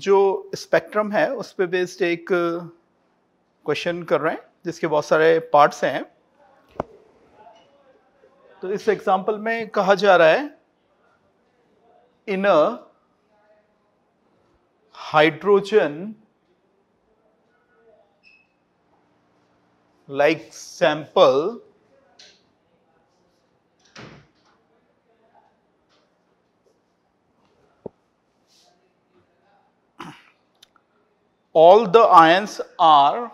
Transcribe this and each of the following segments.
जो स्पेक्ट्रम है उस पे बेस्ड एक क्वेश्चन कर रहे हैं जिसके बहुत सारे पार्ट्स हैं। तो इस एग्जांपल में कहा जा रहा है in a hydrogen like sample all the ions are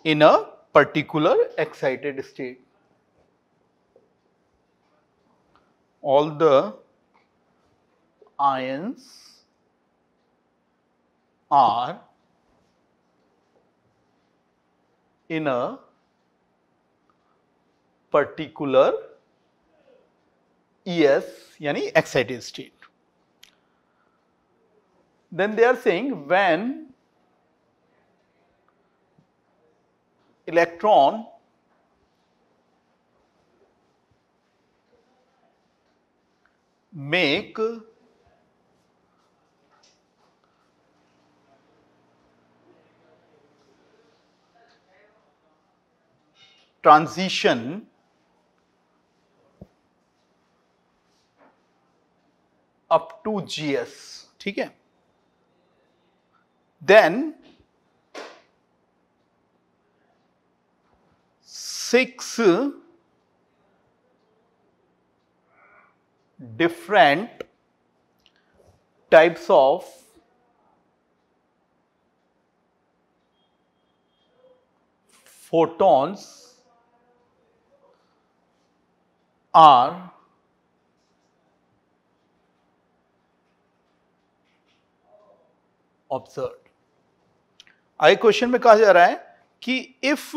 in a particular excited state. All the ions are in a particular ES यानी excited state. Then they are saying when electron make transition up to GS, ठीक है, then 6 different types of photons are observed. आगे question में कहा जा रहा है कि if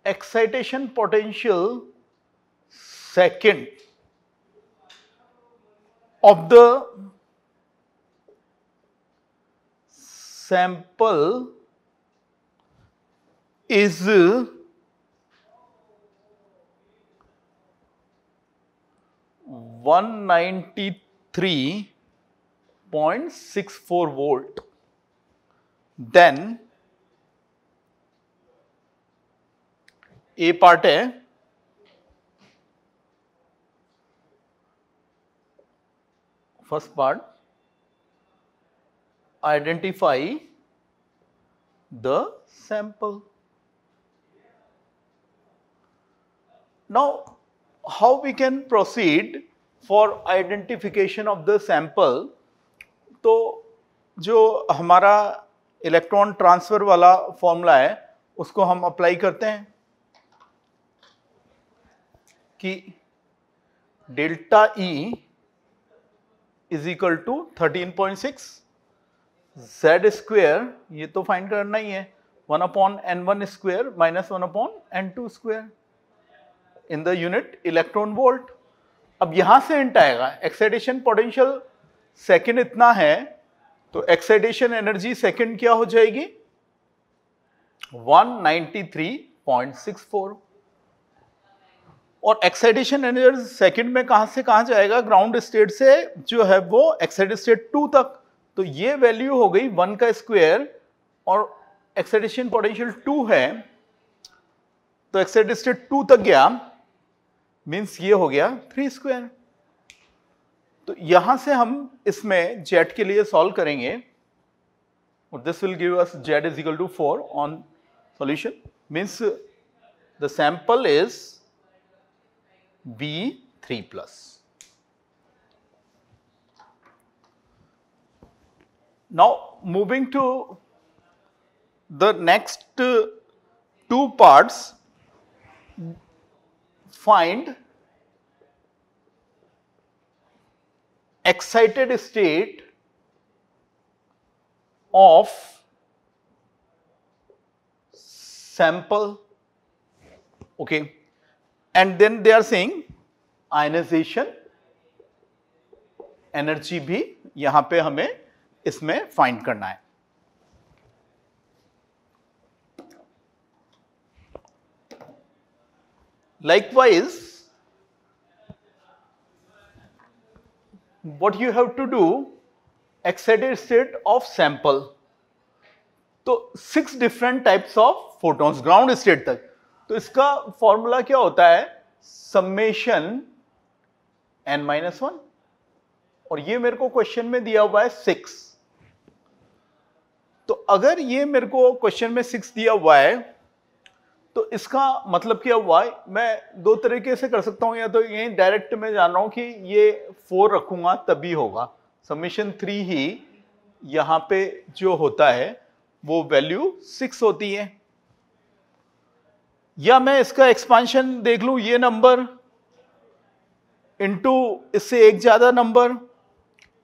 excitation potential second of the sample is 193.64 volt, then A part है first part, identify the sample. Now how we can proceed for identification of the sample. तो जो हमारा इलेक्ट्रॉन ट्रांसफर वाला फॉर्मूला है उसको हम अप्लाई करते हैं कि delta E is equal to 13.6 z square, ये तो फाइंड करना ही है, 1/n1 square minus 1/n2 square in the unit electron volt. अब यहां से हिंट आएगा एक्साइटेशन पोटेंशियल सेकंड इतना है तो एक्साइटेशन एनर्जी सेकंड क्या हो जाएगी 193.64. और एक्साइटेशन एनर्जी सेकंड में कहां से कहां जाएगा, ग्राउंड स्टेट से जो है वो एक्साइटेड स्टेट 2 तक. तो ये वैल्यू हो गई 1 का स्क्वायर और एक्साइटेशन पोटेंशियल 2 है तो एक्साइटेड स्टेट 2 तक गया, मींस ये हो गया 3 स्क्वायर. तो यहां से हम इसमें जेड के लिए सॉल्व करेंगे और this will give us Z is equal to 4 on solution, means the sample is B3 plus. Now moving to the next two parts, find excited state of sample, okay, and then they are saying ionization energy भी यहां पे हमें इसमें find करना है. Likewise, what you have to do excited state of sample. तो 6 different types of photons ground state तक। तो इसका फॉर्मूला क्या होता है, समेशन n-1, और ये मेरे को क्वेश्चन में दिया हुआ है 6। तो अगर ये मेरे को क्वेश्चन में 6 दिया हुआ है तो इसका मतलब क्या हुआ है, मैं दो तरीके से कर सकता हूं, या तो ये डायरेक्ट में जान रहा हूं कि ये 4 रखूंगा तभी होगा, समेशन 3 ही यहां पे जो होता है वो वैल्यू 6 होती है। या मैं इसका एक्सपांशन देख लूं, ये नंबर इनटू इससे एक ज्यादा number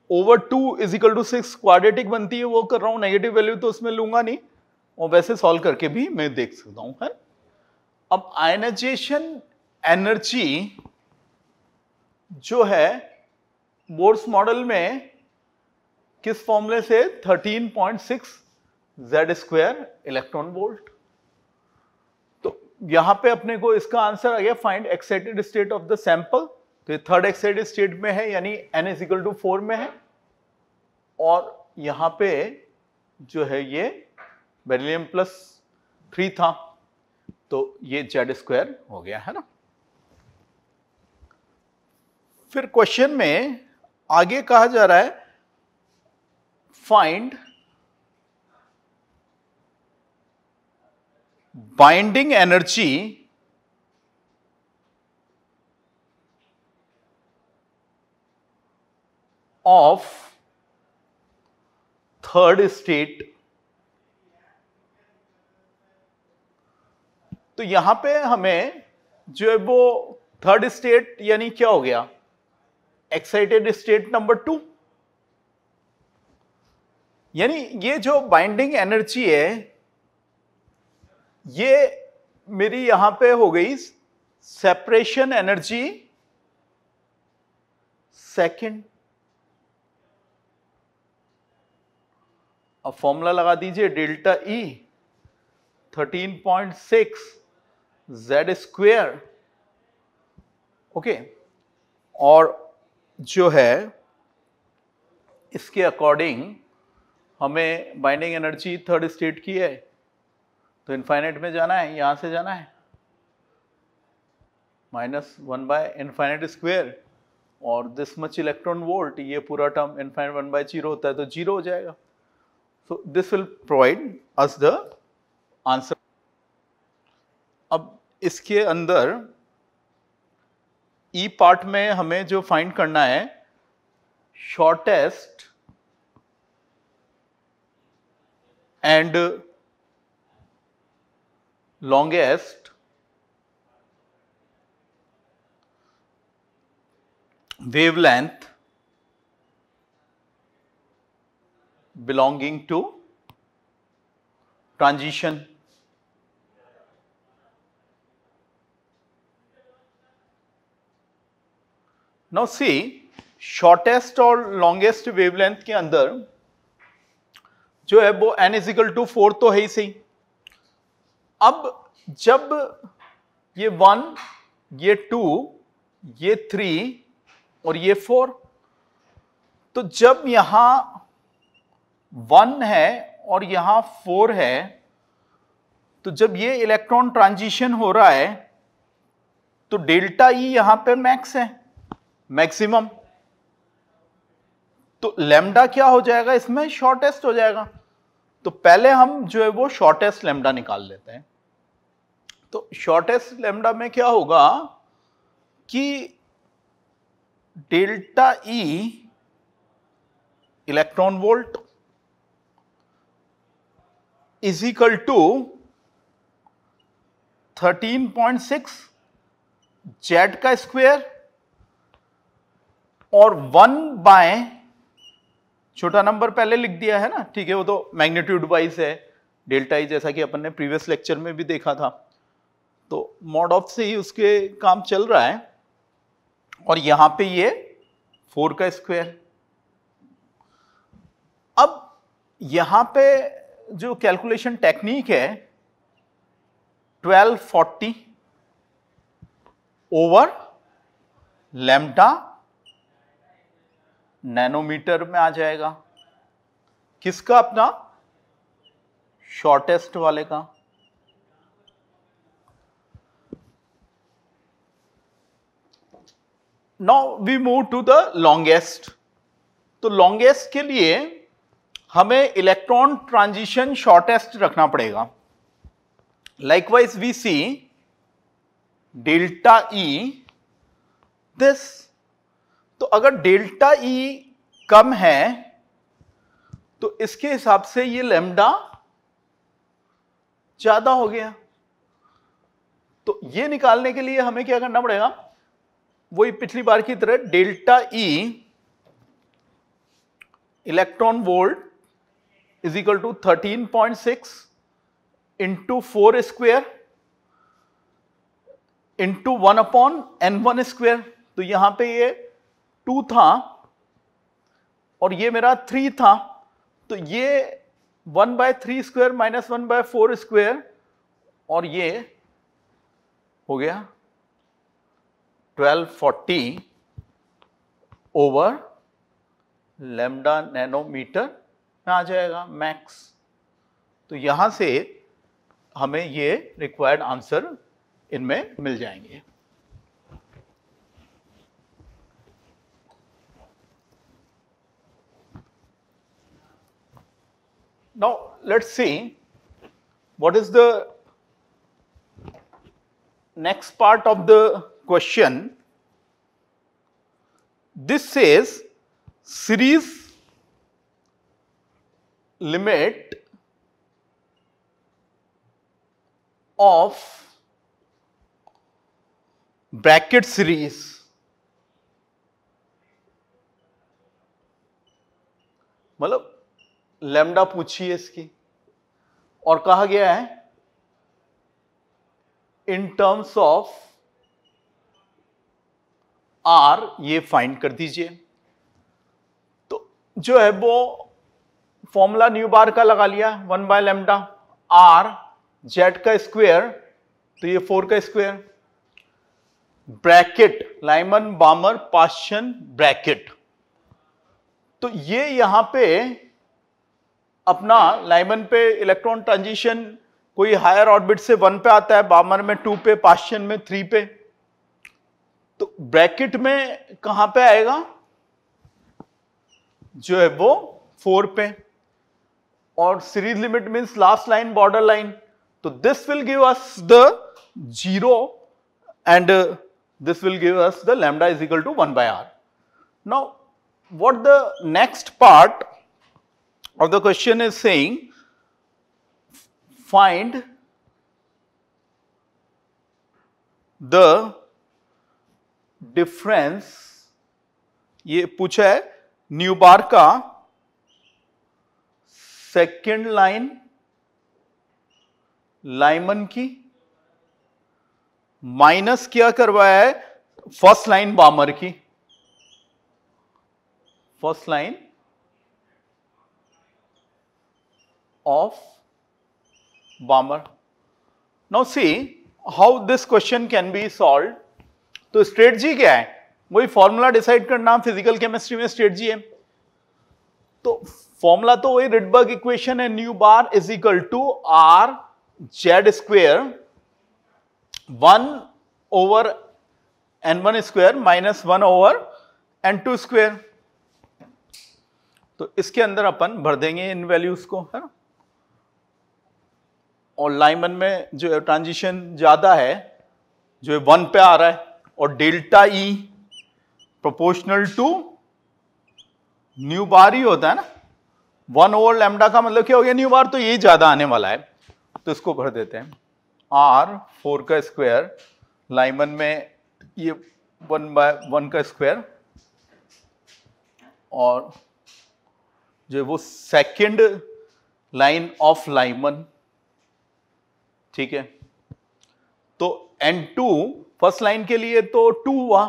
over 2 is equal to 6 quadratic बनती है, वो कर रहा हूं, नेगेटिव वैल्यू तो उसमें लूंगा नहीं, और वैसे सॉल्व करके भी मैं देख सकता हूं, है। अब आयनाइजेशन एनर्जी जो है बोर्स मॉडल में किस फॉर्मूले से, 13.6 Z² इलेक्ट्रॉन वोल्ट। तो यहां पे अपने को इसका आंसर आ गया, find excited state of the sample. तो ये थर्ड एक्साइटेड स्टेट में है, यानी n = 4 में है, और यहां पे जो है ये बेरिलियम +3 था, तो ये Z² हो गया, है ना। फिर क्वेश्चन में आगे कहा जा रहा है, find binding energy of third state. तो यहां पे हमें जो है वो थर्ड स्टेट यानी क्या हो गया, एक्साइटेड स्टेट नंबर 2, यानी ये जो बाइंडिंग एनर्जी है ये मेरी यहां पे हो गई सेपरेशन एनर्जी सेकंड। अब फॉर्मूला लगा दीजिए, डेल्टा E 13.6 Z², ओके, और जो है इसके अकॉर्डिंग हमें बाइंडिंग एनर्जी थर्ड स्टेट की है, तो इनफाइनाइट में जाना है, यहां से जाना है -1/∞², और दिस मच इलेक्ट्रॉन वोल्ट, ये पूरा टर्म इनफाइनाइट 1/0 होता है, तो 0 हो जाएगा। So this will provide us the answer. अब इसके अंदर ई पार्ट में हमें जो फाइंड करना है, shortest and longest wavelength belonging to transition। Now see, shortest और longest wavelength के अंदर जो है वो n = 4 तो है ही सही। अब जब ये 1, ये 2, ये 3 और ये 4, तो जब यहां 1 है और यहां 4 है, तो जब ये इलेक्ट्रॉन ट्रांजिशन हो रहा है तो डेल्टा E यहां पे मैक्स है, मैक्सिमम, तो लैम्डा क्या हो जाएगा, इसमें शॉर्टेस्ट हो जाएगा। तो पहले हम जो है वो शॉर्टेस्ट लैम्डा निकाल लेते हैं। तो शॉर्टेस्ट लैम्डा में क्या होगा कि delta E electron volt = 13.6 Z², और 1/ छोटा नंबर पहले लिख दिया है ना, ठीक है, वो तो मैग्नीट्यूड वाइज है डेल्टा E, जैसा कि अपन ने प्रीवियस लेक्चर में भी देखा था, तो मॉड ऑफ से ही उसके काम चल रहा है। और यहां पे ये 4²। अब यहां पे जो कैलकुलेशन टेक्निक है, 1240 ओवर लैम्डा नैनोमीटर में आ जाएगा। किसका? अपना शॉर्टेस्ट वाले का। Now we move to the longest. तो लॉन्गेस्ट के लिए हमें इलेक्ट्रॉन ट्रांजिशन शॉर्टेस्ट रखना पड़ेगा। Likewise we see delta E this. तो अगर डेल्टा ई कम है तो इसके हिसाब से ये लैम्डा ज्यादा हो गया। तो ये निकालने के लिए हमें क्या करना पड़ेगा? वही पिछली बार की तरह delta E electron volt is equal to 13.6 into 4 square into 1/n1 square. तो यहां पे ये 2 था और ये मेरा 3 था, तो ये 1/3 स्क्वेयर माइनस 1/4 स्क्वेयर और ये हो गया 1240 ओवर लैम्डा नैनोमीटर में आ जाएगा मैक्स। तो यहां से हमें ये रिक्वायर्ड आंसर इनमें मिल जाएंगे। Now let's see what is the next part of the question. This says series limit of Brackett series. मतलब लैम्डा पूछी है इसकी और कहा गया है इन टर्म्स ऑफ आर ये फाइंड कर दीजिए। तो जो है वो फॉर्मूला न्यू बार का लगा लिया 1/लैम्डा आर जेड का स्क्वायर, तो ये 4 का स्क्वायर ब्रैकेट लाइमन बामर पाश्चन ब्रैकेट। तो ये यहां पे अपना लाइमन पे इलेक्ट्रॉन ट्रांजिशन कोई हायर ऑर्बिट से 1 पे आता है, बामर में 2 पे, पाश्चन में 3 पे। तो ब्रैकेट में कहां पे आएगा? जो है वो 4 पे। और series limit means last line border line. तो this will give us the 0 and this will give us the lambda is equal to 1/r. Now what the next part of the question is saying, find the difference, ये पूछा है nu bar का second line Lyman की minus क्या करवाया है first line Balmer की। First line of Balmer. Now see how this question can be solve. तो स्ट्रेटजी क्या है? वही फॉर्मूला डिसाइड करना। फिजिकल केमिस्ट्री में स्ट्रेटजी है। तो फॉर्मूला तो वही रिडबर्ग इक्वेशन है, nu bar is equal to R Z square 1/n1 square minus 1/n2 square. तो इसके अंदर अपन भर देंगे इन वैल्यूज को, है ना। और लाइमन में जो है ट्रांजिशन ज्यादा है, जो है 1 पे आ रहा है, और delta E proportional to nu bar ही होता है ना। 1/लैम्डा का मतलब क्या हो गया? Nu bar. तो यही ज्यादा आने वाला है, तो इसको भर देते हैं। आर 4 का स्क्वायर, लाइमन में ये 1/1 का स्क्वायर, और जो वो सेकंड लाइन ऑफ लाइमन, ठीक है। तो N2 फर्स्ट लाइन के लिए तो 2 हुआ,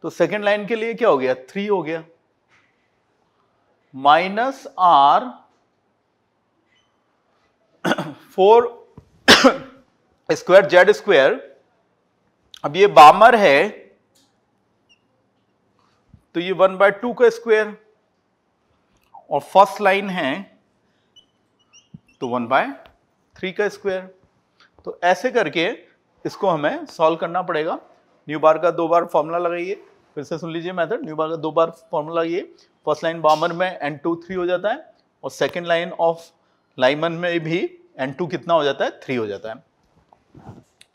तो सेकंड लाइन के लिए क्या हो गया? 3 हो गया, minus R 4 square Z square. अब ये बामर है तो ये 1/2 का स्क्वायर, और फर्स्ट लाइन है तो 1/3 का स्क्वायर। तो ऐसे करके इसको हमें सॉल्व करना पड़ेगा। न्यू बार का 2 बार फॉर्मूला लगाइए, फिर से सुन लीजिए मेथड। न्यू बार का 2 बार फॉर्मूला लगाइए। फर्स्ट लाइन बामर में n2 3 हो जाता है, और सेकेंड लाइन ऑफ लाइमन में भी n2 कितना हो जाता है, 3 हो जाता है।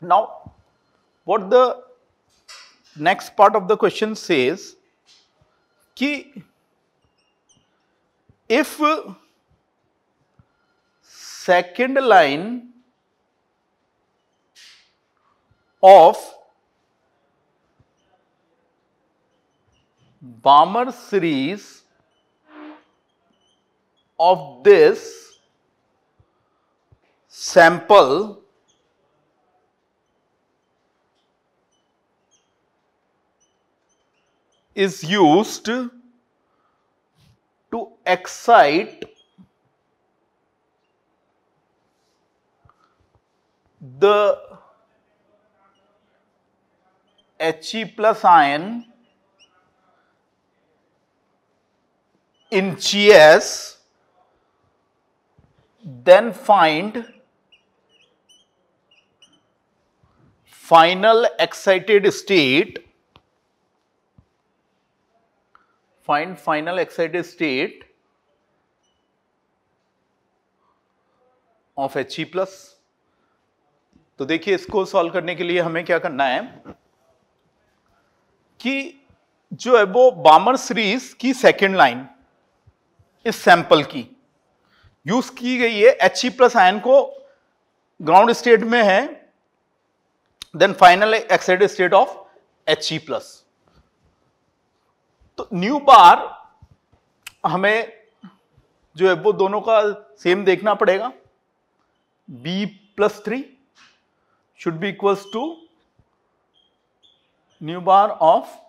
Now what the next part of the question says कि if second line of Balmer series of this sample is used to excite the He plus ion in GS, then find final excited state, find final excited state of He plus। तो देखिए, इसको solve करने के लिए हमें क्या करना है कि जो है वो बामर सीरीज की सेकेंड लाइन इस सैंपल की यूज की गई है। He प्लस आयन को ग्राउंड स्टेट में है, then final excited state of He plus. तो न्यू बार हमें जो है वो दोनों का सेम देखना पड़ेगा। B plus 3 should be equals to nu bar of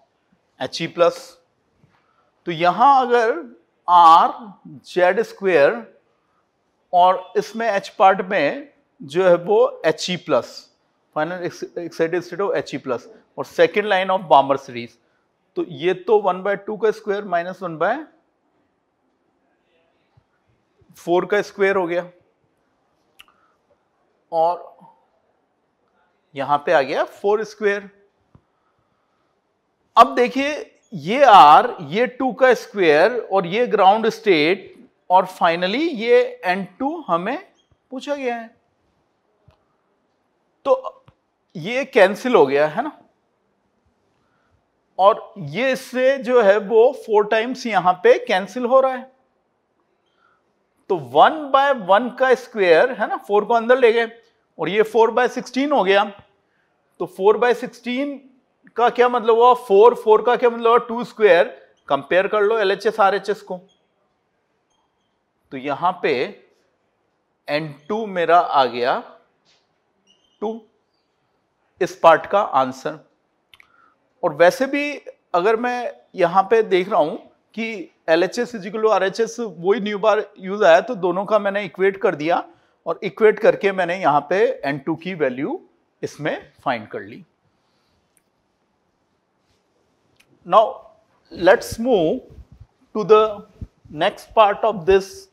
He plus. तो यहां अगर R जेड स्क्वेयर और इसमें H पार्ट में जो है वो He plus, final excited state of He plus, और second line of Balmer series, तो ये तो 1/2 का स्क्वायर माइनस 1/4 का स्क्वायर हो गया, और यहां पे आ गया 4 स्क्वायर। अब देखिए, ये R, ये 2 का स्क्वायर और ये ग्राउंड स्टेट, और फाइनली ये n2 हमें पूछा गया है, तो ये कैंसिल हो गया है ना, और ये इससे जो है वो 4 टाइम्स यहां पे कैंसिल हो रहा है। तो 1/1 का स्क्वायर है ना, 4 को अंदर ले गए, और ये 4/16 हो गया। तो 4/16 का क्या मतलब हुआ, 4 का क्या मतलब हुआ, 2 स्क्वायर। कंपेयर कर लो LHS RHS को, तो यहां पे n2 मेरा आ गया 2, इस पार्ट का आंसर। और वैसे भी अगर मैं यहां पे देख रहा हूं कि LHS इक्वल टू RHS वही न्यू बार यूज आया, तो दोनों का मैंने इक्वेट कर दिया, और इक्वेट करके मैंने यहां पे n2 की वैल्यू इसमें फाइंड कर ली। Now let's move to the next part of this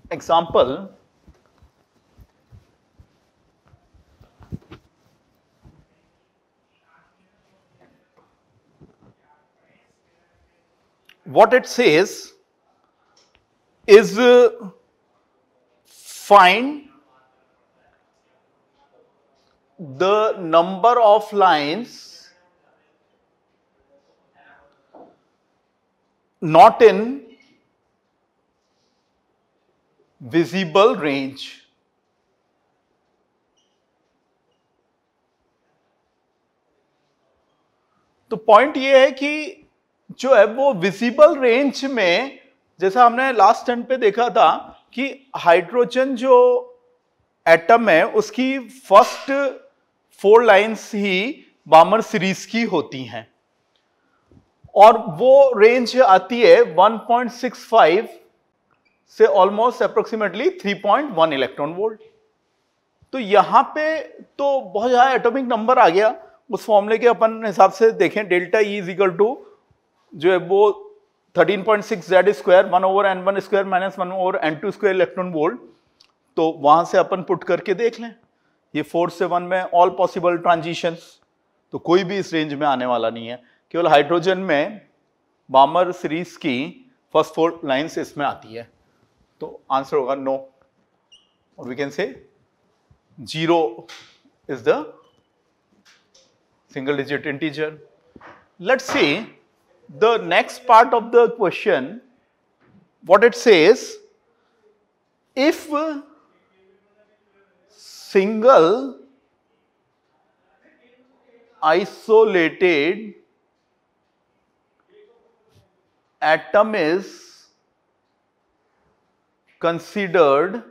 example. What it says is find the number of lines not in visible range। तो पॉइंट ये है कि जो है वो विजिबल रेंज में, जैसा हमने लास्ट टर्न पे देखा था कि हाइड्रोजन जो एटम है उसकी फर्स्ट 4 लाइंस ही बामर सीरीज की होती हैं, और वो रेंज आती है 1.65 से ऑलमोस्ट अप्रोक्सीमेटली 3.1 इलेक्ट्रॉन वोल्ट। तो यहां पे तो बहुत ज्यादा एटॉमिक नंबर आ गया। उस फॉर्मूले के अपन हिसाब से देखें, delta E is equal to जो है वो 13.6 Z square 1/n1 square minus 1/n2 square electron volt. तो वहां से अपन पुट करके देख लें, ये 4 से 1 में ऑल पॉसिबल ट्रांजिशंस, तो कोई भी इस रेंज में आने वाला नहीं है, केवल हाइड्रोजन में बामर सीरीज की फर्स्ट 4 लाइंस इसमें आती है, तो आंसर होगा नो, और we can say 0 is the single digit integer. Let's see the next part of the question. What it says, if single isolated atom is considered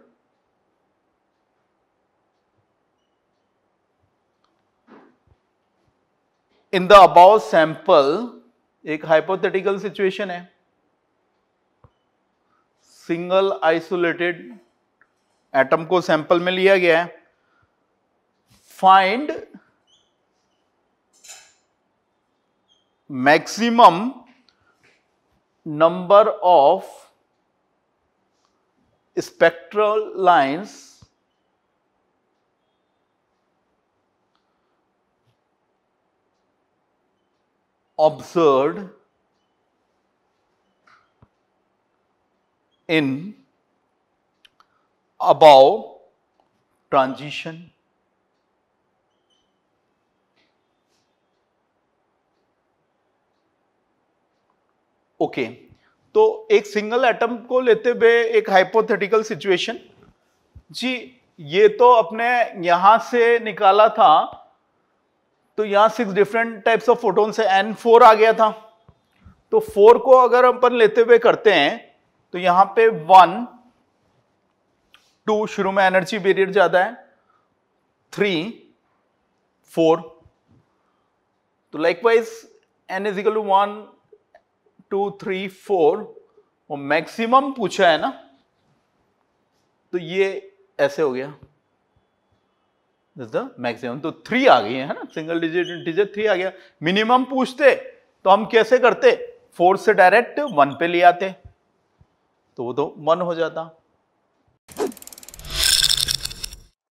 in the above sample, एक hypothetical situation है, single isolated atom को sample में लिया गया है, find maximum number of spectral lines observed in above transition. Okay, तो एक single atom को लेते हुए एक हाइपोथेटिकल सिचुएशन जी, ये तो अपने यहां से निकाला था, तो यहां 6 डिफरेंट टाइप्स ऑफ फोटोन से N4 आ गया था, तो 4 को अगर अपन लेते हुए करते हैं तो यहां पे 1 2 शुरू में एनर्जी बैरियर ज्यादा है, 3 4, तो likewise N is equal to 1 2 3 4, और मैक्सिमम पूछा है ना, तो ये ऐसे हो गया मैक्सिमम, तो 3 आ गई है ना, सिंगल डिजिट इंटीजर 3 आ गया। मिनिमम पूछते तो हम कैसे करते, 4 से डायरेक्ट 1 पे ले आते, तो वो तो 1 हो जाता।